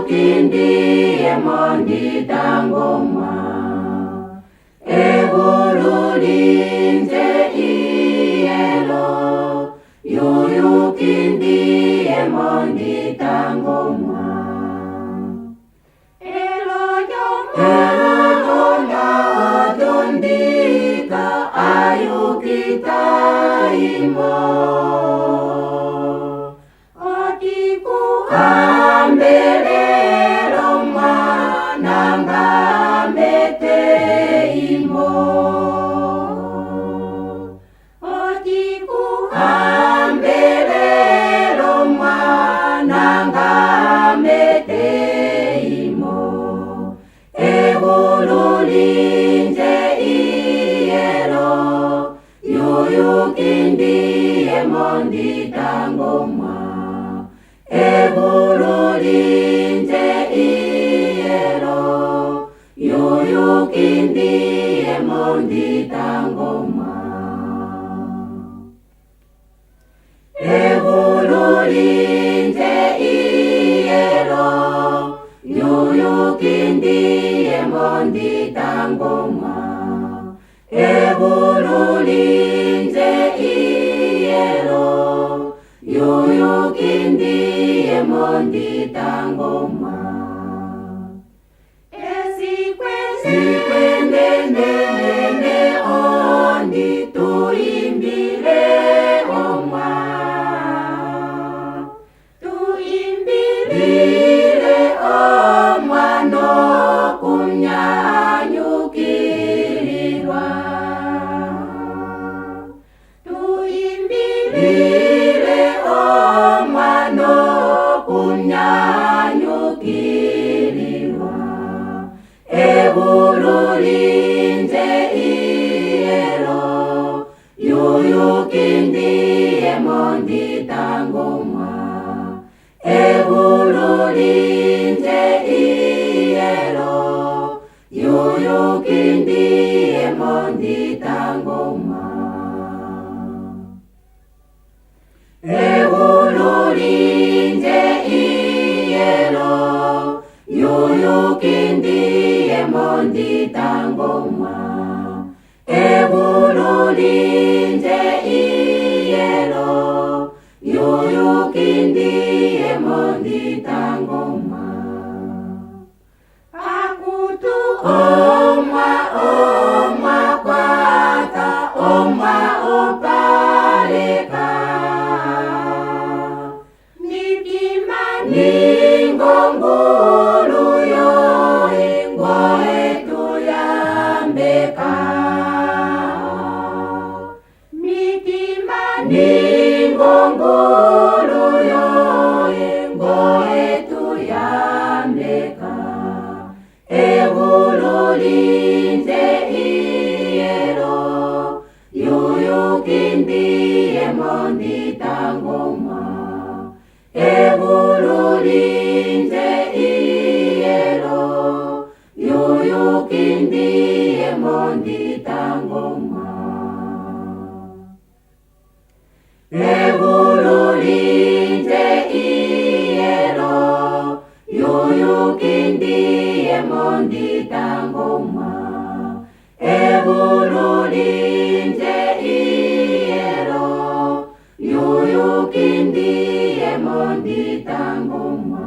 Yuyukindiye mondita ngoma, egululinze iyelo. Yuyukindiye mondita ngoma, elojona otondika ayukita imo. Otiku ambelelo mananga mete imo. Otiku ambelelo mananga mete imo. Egululinze iyelo. Yuyukindiye mondita ngoma, egululinze iyelo. Yuyukindiye mondita ngoma, egululinze iyelo. Yuyukindiye mondita ngoma, egululinze iyelo. Yuyukindiye mondita ngoma. Sikwendendende ondi tuimbile oma, tuimbile oma no kunyanyukilwa. Tuimbile oma no kunyanyukilwa. Egululinze iyelo. Yuyukindiye mondita ngoma, egululinze iyelo. Yuyukindiye mondita ngoma, egululinze iyelo. Yuyukindiye mondita ngoma, egululinze iyelo. Yuyukindiye mondita ngoma. Akutu oma oma kwata oma opaleka, nikima ningongulu yoe ngoe tuyambeka. Nikima ningongulu yoe ngoe tuyambeka. Egululinze iyelo. Yuyukindiye mondita ngoma, egululinze iyelo. Yuyukindiye mondita ngoma, egululinze iyelo. Yuyukindiye mondita ngoma, egululinze iyelo. Yuyukindiye mondita ngoma.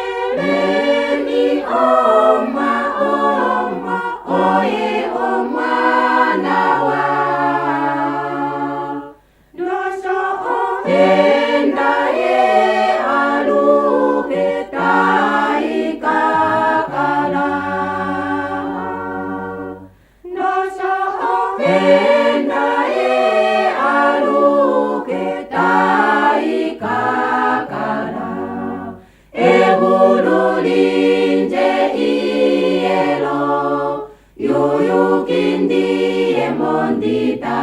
Ambeleleni oma oma oye omwana wa doso enda ye aluke taikakala. Doso enda ye aluke taikakala. Egululinze iyelo. Yuyukindiye mondita